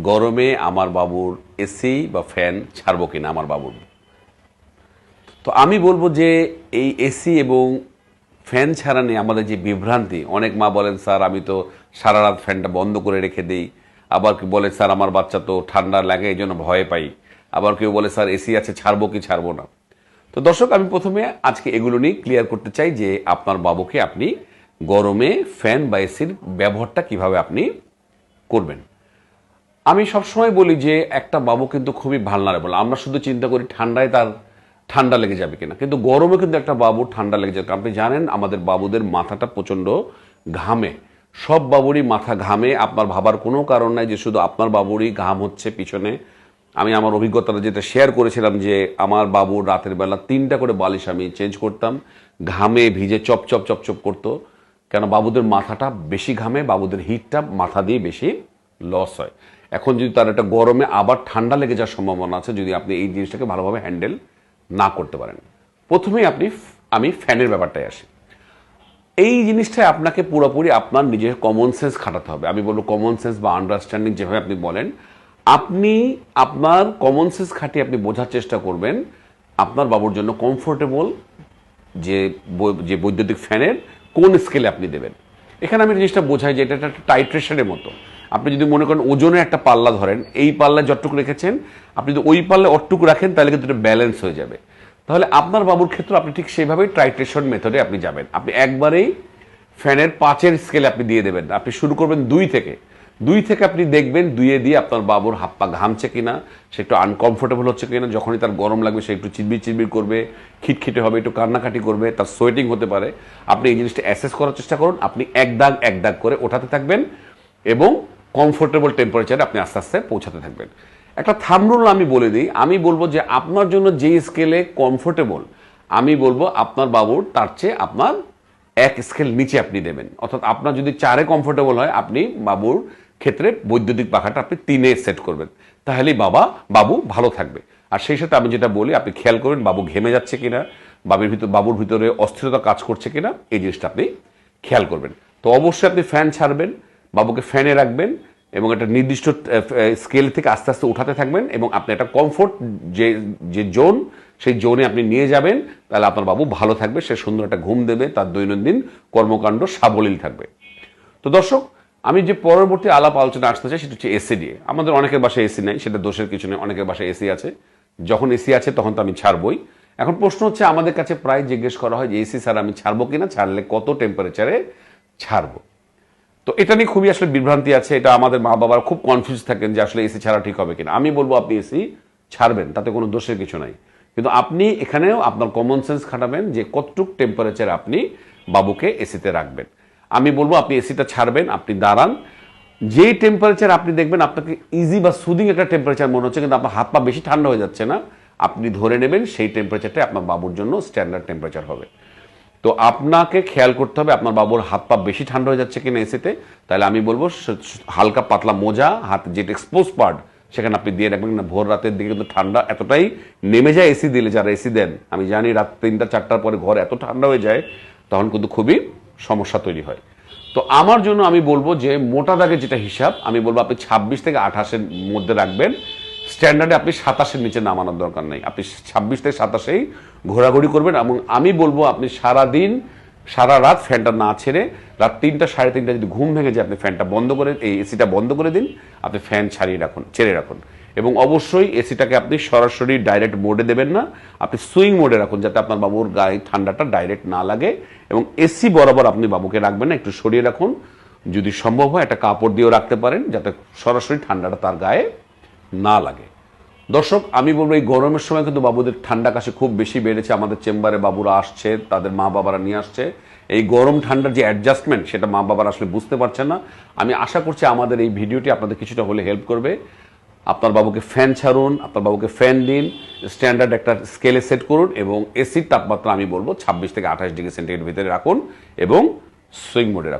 গরমে আমার বাবুর এসি বা ফ্যান ছাড়বো কিনা আমার বাবুর। তো আমি বলবো যে এই এসি এবং ফ্যান ছাড়া নিয়ে আমাদের যে বিভ্রান্তি, অনেক মা বলেন স্যার আমি তো সারা রাত ফ্যানটা বন্ধ করে রেখে দিই, আবার কেউ বলে স্যার আমার বাচ্চা তো ঠান্ডা লাগে এই জন্য ভয় পাই, আবার কেউ বলে স্যার এসি আছে ছাড়বো কি ছাড়বো না। তো দর্শক, আমি প্রথমে আজকে এগুলো নিয়ে ক্লিয়ার করতে চাই যে আপনার বাবুকে আপনি গরমে ফ্যান বা এসির ব্যবহারটা কিভাবে আপনি করবেন। আমি সবসময় বলি যে একটা বাবু কিন্তু খুবই ভালনারেবল। আমরা শুধু চিন্তা করি ঠান্ডায় তার ঠান্ডা লেগে যাবে কিনা, কিন্তু গরমে কিন্তু একটা বাবু ঠান্ডা লেগে যাবে। আপনি জানেন আমাদের বাবুদের মাথাটা প্রচণ্ড ঘামে, সব বাবুরই মাথা ঘামে। আপনার ভাবার কোনো কারণ নাই যে শুধু আপনার বাবুরই ঘাম হচ্ছে পিছনে। আমি আমার অভিজ্ঞতাটা যেটা শেয়ার করেছিলাম যে আমার বাবুর রাতের বেলা 3টা করে বালিশ আমি চেঞ্জ করতাম, ঘামে ভিজে চপ চপ চপ চপ করতো। কেন? বাবুদের মাথাটা বেশি ঘামে, বাবুদের হিটটা মাথা দিয়ে বেশি লস হয়। এখন যদি তার একটা গরমে আবার ঠান্ডা লেগে যাওয়ার সম্ভাবনা আছে যদি আপনি এই জিনিসটাকে ভালোভাবে হ্যান্ডেল না করতে পারেন। প্রথমেই আমি ফ্যানের ব্যাপারটায় আসি। এই জিনিসটাই আপনাকে পুরোপুরি আপনার নিজের কমন সেন্স খাটাতে হবে। আমি বলবো কমন সেন্স বা আন্ডারস্ট্যান্ডিং যেভাবে আপনি বলেন, আপনি আপনার কমন সেন্স খাটিয়ে আপনি বোঝার চেষ্টা করবেন আপনার বাবুর জন্য কমফোর্টেবল যে যে বৈদ্যুতিক ফ্যানের কোন স্কেলে আপনি দেবেন। এখানে আমি জিনিসটা বোঝাই যে এটা একটা টাইট্রেশনের মতো। আপনি যদি মনে করেন ওজনে একটা পাল্লা ধরেন, এই পাল্লায় যতটুকু রেখেছেন আপনি যদি ওই পাল্লায় অতটুকু রাখেন তাহলে কিন্তু এটা ব্যালেন্স হয়ে যাবে। তাহলে আপনার বাবুর ক্ষেত্রে আপনি ঠিক সেইভাবেই টাইট্রেশন মেথডে আপনি যাবেন। আপনি একবারেই ফ্যানের 5-এর স্কেলে আপনি দিয়ে দেবেন। আপনি শুরু করবেন 2 থেকে আপনি দেখবেন 2-এ দিয়ে আপনার বাবুর হাত পা ঘামছে কিনা, সে একটু আনকমফোর্টেবল হচ্ছে কিনা, যখনই তার গরম লাগবে সে একটু চিরবির চিরবির করবে, খিটখিটে হবে, একটু কান্নাকাটি করবে, তার সোয়েটিং হতে পারে। আপনি এই জিনিসটা অ্যাসেস করার চেষ্টা করুন। আপনি এক দাগ করে ওঠাতে থাকবেন এবং কমফোর্টেবল টেম্পারেচারে আপনি আস্তে আস্তে পৌঁছাতে থাকবেন। একটা থাম্ব রুল আমি বলে দিই, আমি বলবো যে আপনার জন্য যে স্কেলে কমফোর্টেবল, আমি বলবো আপনার বাবুর তার চেয়ে আপনার 1 স্কেল নিচে আপনি দেবেন। অর্থাৎ আপনার যদি 4-এ কমফোর্টেবল হয়, আপনি বাবুর ক্ষেত্রে বৈদ্যুতিক পাখাটা আপনি 3-এ সেট করবেন। তাহলেই বাবু ভালো থাকবে। আর সেই সাথে আমি যেটা বলি, আপনি খেয়াল করবেন বাবু ঘেমে যাচ্ছে কিনা, বাবুর ভিতরে অস্থিরতা কাজ করছে কিনা, এই জিনিসটা আপনি খেয়াল করবেন। তো অবশ্যই আপনি ফ্যান ছাড়বেন, বাবুকে ফ্যানে রাখবেন এবং একটা নির্দিষ্ট স্কেল থেকে আস্তে আস্তে উঠাতে থাকবেন এবং আপনি একটা কমফোর্ট যে জোন, সেই জোনে আপনি নিয়ে যাবেন। তাহলে আপনার বাবু ভালো থাকবে, সে সুন্দর একটা ঘুম দেবে, তার দৈনন্দিন কর্মকাণ্ড সাবলীল থাকবে। তো দর্শক, আমি যে পরবর্তী আলাপ আলোচনা আসতে চাই সেটা হচ্ছে এসি দিয়ে। আমাদের অনেকের বাসায় এসি নেই, সেটা দোষের কিছু নেই, অনেকের বাসায় এসি আছে। যখন এসি আছে তখন তো আমি ছাড়বই। এখন প্রশ্ন হচ্ছে, আমাদের কাছে প্রায় জিজ্ঞেস করা হয় যে এসি স্যার আমি ছাড়বো কিনা, ছাড়লে কত টেম্পারেচারে ছাড়বো। তো এটা নিয়ে খুবই আসলে বিভ্রান্তি আছে। এটা আমাদের মা বাবার খুব কনফিউজ থাকেন যে আসলে এসি ছাড়া ঠিক হবে কিনা। আমি বলবো আপনি এসি ছাড়বেন, তাতে কোনো দোষের কিছু নাই, কিন্তু আপনি এখানেও আপনার কমন সেন্স খাটাবেন যে কতটুক টেম্পারেচার আপনি বাবুকে এসিতে রাখবেন। আমি বলবো আপনি এসিটা ছাড়বেন, আপনি দাঁড়ান, যেই টেম্পারেচার আপনি দেখবেন আপনাকে ইজি বা সুদিং একটা টেম্পারেচার মনে হচ্ছে কিন্তু আপনার হাত পা বেশি ঠান্ডা হয়ে যাচ্ছে না, আপনি ধরে নেবেন সেই টেম্পারেচারটাই আপনার বাবুর জন্য স্ট্যান্ডার্ড টেম্পারেচার হবে। তো আপনাকে খেয়াল করতে হবে আপনার বাবুর হাত পা বেশি ঠান্ডা হয়ে যাচ্ছে কিনা এসিতে। তাহলে আমি বলবো হালকা পাতলা মোজা, হাত যেটা এক্সপোজ পার্ট সেখানে আপনি দিয়ে রাখবেন না। ভোর রাতের দিকে কিন্তু ঠান্ডা এতটাই নেমে যায় এসি দিলে, যারা এসি দেন আমি জানি রাত 3টা-4টার পরে ঘর এত ঠান্ডা হয়ে যায়, তখন কিন্তু খুবই সমস্যা তৈরি হয়। তো আমার জন্য আমি বলবো যে মোটা দাগের যেটা হিসাব, আমি বলবো আপনি 26 থেকে 28-এর মধ্যে রাখবেন। স্ট্যান্ডার্ডে আপনি 27-এর নিচে নামানোর দরকার নেই। আপনি 26 থেকে 27-এই ঘোরাঘুরি করবেন এবং আমি বলবো আপনি সারাদিন সারা রাত ফ্যানটা না ছেড়ে রাত 3টা-3:30 যদি ঘুম ভেঙে যায় আপনি ফ্যানটা বন্ধ করে, এই এসিটা বন্ধ করে দিন, আপনি ফ্যান ছেড়ে রাখুন। এবং অবশ্যই এসিটাকে আপনি সরাসরি ডাইরেক্ট মোডে দেবেন না, আপনি সুইং মোডে রাখুন যাতে আপনার বাবুর গায়ে ঠান্ডাটা ডাইরেক্ট না লাগে। এবং এসি বরাবর আপনি বাবুকে রাখবেন না, একটু সরিয়ে রাখুন। যদি সম্ভব হয় একটা কাপড় দিয়েও রাখতে পারেন যাতে সরাসরি ঠান্ডাটা তার গায়ে না লাগে। দর্শক, আমি বলবো এই গরমের সময় কিন্তু বাবুদের ঠান্ডা কাশি খুব বেশি বেড়েছে। আমাদের চেম্বারে বাবুরা আসছে, তাদের মা বাবারা নিয়ে আসছে, এই গরম ঠান্ডার যে অ্যাডজাস্টমেন্ট সেটা মা বাবারা আসলে বুঝতে পারছেন না। আমি আশা করছি আমাদের এই ভিডিওটি আপনাদের কিছুটা হলে হেল্প করবে। আপনার বাবুকে ফ্যান ছাড়ুন, আপনার বাবুকে ফ্যান দিন, স্ট্যান্ডার্ড একটা স্কেলে সেট করুন এবং এসির তাপমাত্রা আমি বলবো 26 থেকে 28 ডিগ্রি সেন্টিগ্রেড ভিতরে রাখুন এবং সুইং মোডে রাখুন।